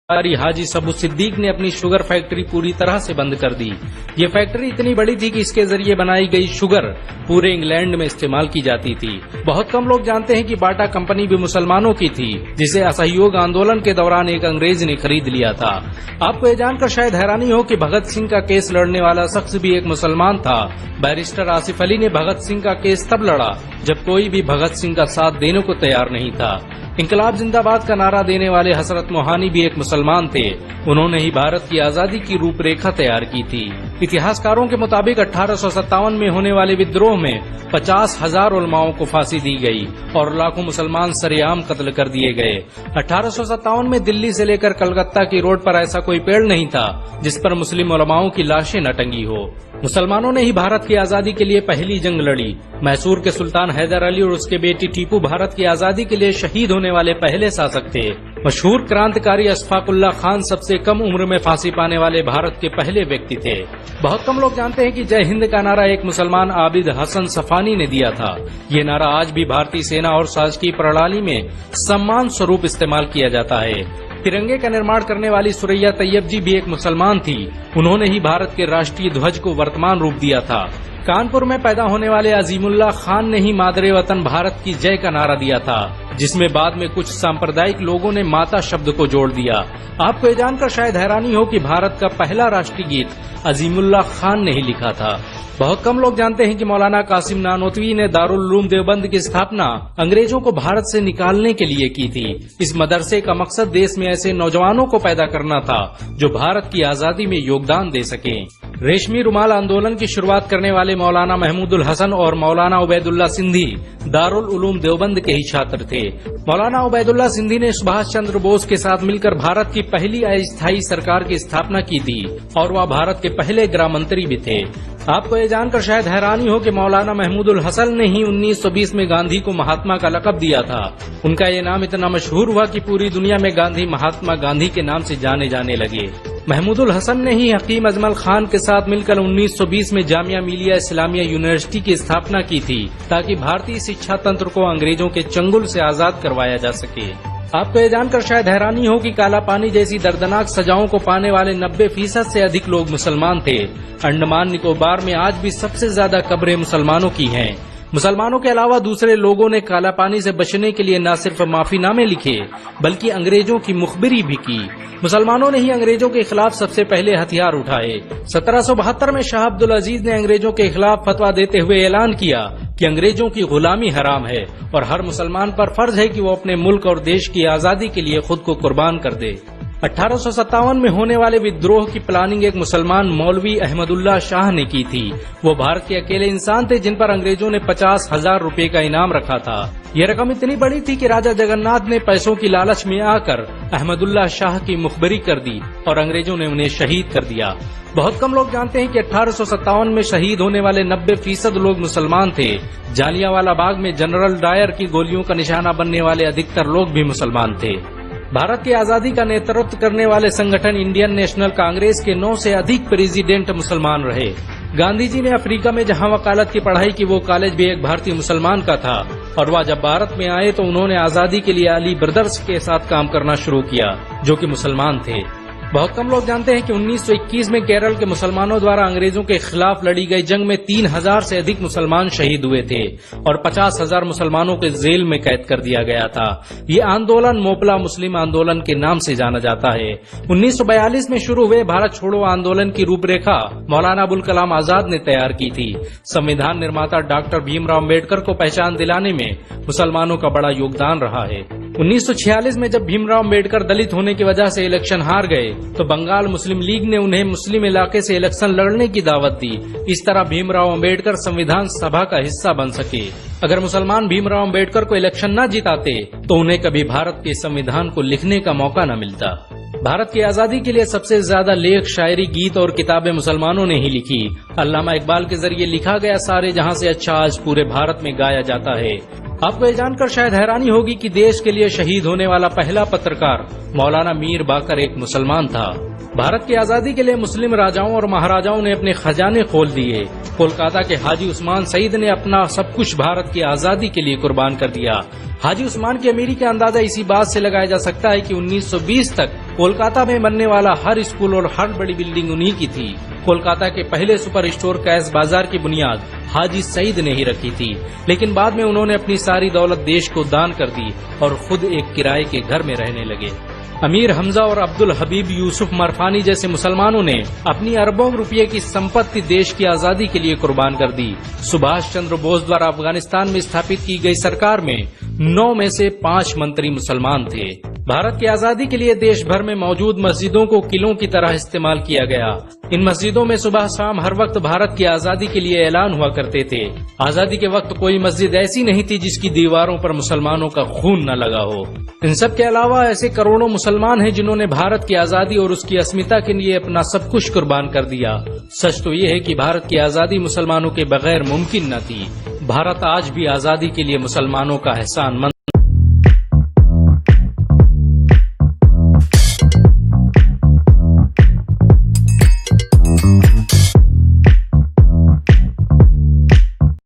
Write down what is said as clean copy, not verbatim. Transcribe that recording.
हाजी सबू सिद्दीक ने अपनी शुगर फैक्ट्री पूरी तरह से बंद कर दी। ये फैक्ट्री इतनी बड़ी थी कि इसके जरिए बनाई गई शुगर पूरे इंग्लैंड में इस्तेमाल की जाती थी। बहुत कम लोग जानते हैं कि बाटा कंपनी भी मुसलमानों की थी, जिसे असहयोग आंदोलन के दौरान एक अंग्रेज ने खरीद लिया था। आपको ये जानकर शायद हैरानी हो कि भगत सिंह का केस लड़ने वाला शख्स भी एक मुसलमान था। बैरिस्टर आसिफ अली ने भगत सिंह का केस तब लड़ा जब कोई भी भगत सिंह का साथ देने को तैयार नहीं था। इंकलाब जिंदाबाद का नारा देने वाले हजरत मोहानी भी एक मुसलमान थे। उन्होंने ही भारत की आजादी की रूपरेखा तैयार की थी। इतिहासकारों के मुताबिक 1857 में होने वाले विद्रोह में 50,000 उलमाओं को फांसी दी गई और लाखों मुसलमान सरेआम कत्ल कर दिए गए। 1857 में दिल्ली से लेकर कलकत्ता की रोड पर ऐसा कोई पेड़ नहीं था जिस पर मुस्लिम उलमाओं की लाशें न टंगी हो। मुसलमानों ने ही भारत की आजादी के लिए पहली जंग लड़ी। मैसूर के सुल्तान हैदर अली और उसके बेटी टीपू भारत की आजादी के लिए शहीद होने वाले पहले शासक थे। मशहूर क्रांतिकारी अशफाकुल्लाह खान सबसे कम उम्र में फांसी पाने वाले भारत के पहले व्यक्ति थे। बहुत कम लोग जानते हैं कि जय हिंद का नारा एक मुसलमान आबिद हसन सफानी ने दिया था। ये नारा आज भी भारतीय सेना और शासकीय प्रणाली में सम्मान स्वरूप इस्तेमाल किया जाता है। तिरंगे का निर्माण करने वाली सुरैया तैयब जी भी एक मुसलमान थी। उन्होंने ही भारत के राष्ट्रीय ध्वज को वर्तमान रूप दिया था। कानपुर में पैदा होने वाले अजीमुल्लाह खान ने ही मादरे वतन भारत की जय का नारा दिया था, जिसमें बाद में कुछ सांप्रदायिक लोगों ने माता शब्द को जोड़ दिया। आपको ये जानकर शायद हैरानी हो कि भारत का पहला राष्ट्रीय गीत अजीमुल्लाह खान ने ही लिखा था। बहुत कम लोग जानते हैं कि मौलाना कासिम नानोतवी ने दारुल उलूम देवबंद की स्थापना अंग्रेजों को भारत से निकालने के लिए की थी। इस मदरसे का मकसद देश में ऐसे नौजवानों को पैदा करना था जो भारत की आजादी में योगदान दे सकें। रेशमी रुमाल आंदोलन की शुरुआत करने वाले मौलाना महमूदुल हसन और मौलाना उबैदुल्ला सिंधी दारुल उलूम देवबंद के ही छात्र थे। मौलाना उबैदुल्ला सिंधी ने सुभाष चंद्र बोस के साथ मिलकर भारत की पहली अस्थायी सरकार की स्थापना की थी और वह भारत के पहले गृह मंत्री भी थे। आपको ये जानकर शायद हैरानी हो कि मौलाना महमूदुल हसन ने ही 1920 में गांधी को महात्मा का लक़ब दिया था। उनका ये नाम इतना मशहूर हुआ कि पूरी दुनिया में गांधी महात्मा गांधी के नाम से जाने जाने लगे। महमूदुल हसन ने ही हकीम अजमल खान के साथ मिलकर 1920 में जामिया मिलिया इस्लामिया यूनिवर्सिटी की स्थापना की थी, ताकि भारतीय शिक्षा तंत्र को अंग्रेजों के चंगुल से आजाद करवाया जा सके। आपको ये जानकर शायद हैरानी हो कि काला पानी जैसी दर्दनाक सजाओं को पाने वाले 90% से अधिक लोग मुसलमान थे। अंडमान निकोबार में आज भी सबसे ज्यादा कब्रें मुसलमानों की हैं। मुसलमानों के अलावा दूसरे लोगों ने काला पानी से बचने के लिए न सिर्फ माफीनामे लिखे बल्कि अंग्रेजों की मुखबिरी भी की। मुसलमानों ने ही अंग्रेजों के खिलाफ सबसे पहले हथियार उठाए। 1772 में शाह अब्दुल अजीज ने अंग्रेजों के खिलाफ फतवा देते हुए ऐलान किया कि अंग्रेजों की गुलामी हराम है और हर मुसलमान पर फर्ज है कि वो अपने मुल्क और देश की आजादी के लिए खुद को कुर्बान कर दे। 1857 में होने वाले विद्रोह की प्लानिंग एक मुसलमान मौलवी अहमदुल्लाह शाह ने की थी। वो भारत के अकेले इंसान थे जिन पर अंग्रेजों ने 50,000 रुपए का इनाम रखा था। ये रकम इतनी बड़ी थी कि राजा जगन्नाथ ने पैसों की लालच में आकर अहमदुल्लाह शाह की मुखबरी कर दी और अंग्रेजों ने उन्हें शहीद कर दिया। बहुत कम लोग जानते हैं कि 1857 में शहीद होने वाले 90% लोग मुसलमान थे। जालियांवाला बाग में जनरल डायर की गोलियों का निशाना बनने वाले अधिकतर लोग भी मुसलमान थे। भारत की आजादी का नेतृत्व करने वाले संगठन इंडियन नेशनल कांग्रेस के 9 से अधिक प्रेसिडेंट मुसलमान रहे। गांधी जी ने अफ्रीका में जहां वकालत की पढ़ाई की, वो कॉलेज भी एक भारतीय मुसलमान का था और वह जब भारत में आए तो उन्होंने आजादी के लिए अली ब्रदर्स के साथ काम करना शुरू किया, जो कि मुसलमान थे। बहुत कम लोग जानते हैं कि 1921 में केरल के मुसलमानों द्वारा अंग्रेजों के खिलाफ लड़ी गई जंग में 3000 से अधिक मुसलमान शहीद हुए थे और 50,000 मुसलमानों को जेल में कैद कर दिया गया था। ये आंदोलन मोपला मुस्लिम आंदोलन के नाम से जाना जाता है। 1942 में शुरू हुए भारत छोड़ो आंदोलन की रूपरेखा मौलाना अबुल कलाम आजाद ने तैयार की थी। संविधान निर्माता डॉक्टर भीमराव अम्बेडकर को पहचान दिलाने में मुसलमानों का बड़ा योगदान रहा है। 1946 में जब भीमराव अम्बेडकर दलित होने की वजह से इलेक्शन हार गए तो बंगाल मुस्लिम लीग ने उन्हें मुस्लिम इलाके से इलेक्शन लड़ने की दावत दी। इस तरह भीमराव अम्बेडकर संविधान सभा का हिस्सा बन सके। अगर मुसलमान भीमराव अम्बेडकर को इलेक्शन न जिताते तो उन्हें कभी भारत के संविधान को लिखने का मौका न मिलता। भारत की आजादी के लिए सबसे ज्यादा लेख, शायरी, गीत और किताबें मुसलमानों ने ही लिखी। अल्लामा इकबाल के जरिए लिखा गया सारे जहां से अच्छा आज पूरे भारत में गाया जाता है। आपको ये जानकर शायद हैरानी होगी कि देश के लिए शहीद होने वाला पहला पत्रकार मौलाना मीर बाकर एक मुसलमान था। भारत की आजादी के लिए मुस्लिम राजाओं और महाराजाओं ने अपने खजाने खोल दिए। कोलकाता के हाजी उस्मान सईद ने अपना सब कुछ भारत की आजादी के लिए कुर्बान कर दिया। हाजी उस्मान की अमीरी का अंदाजा इसी बात से लगाया जा सकता है कि 1920 तक कोलकाता में बनने वाला हर स्कूल और हर बड़ी बिल्डिंग उन्हीं की थी। कोलकाता के पहले सुपर स्टोर कैश बाजार की बुनियाद हाजी सईद ने ही रखी थी, लेकिन बाद में उन्होंने अपनी सारी दौलत देश को दान कर दी और खुद एक किराए के घर में रहने लगे। अमीर हमजा और अब्दुल हबीब यूसुफ मरफानी जैसे मुसलमानों ने अपनी अरबों रुपये की संपत्ति देश की आजादी के लिए कुर्बान कर दी। सुभाष चंद्र बोस द्वारा अफगानिस्तान में स्थापित की गई सरकार में 9 में से 5 मंत्री मुसलमान थे। भारत की आजादी के लिए देश भर में मौजूद मस्जिदों को किलों की तरह इस्तेमाल किया गया। इन मस्जिदों में सुबह शाम हर वक्त भारत की आजादी के लिए ऐलान हुआ करते थे। आजादी के वक्त कोई मस्जिद ऐसी नहीं थी जिसकी दीवारों पर मुसलमानों का खून न लगा हो। इन सब के अलावा ऐसे करोड़ों मुसलमान हैं जिन्होंने भारत की आजादी और उसकी अस्मिता के लिए अपना सब कुछ कुर्बान कर दिया। सच तो ये है कि भारत की आजादी मुसलमानों के बगैर मुमकिन न थी। भारत आज भी आजादी के लिए मुसलमानों का एहसान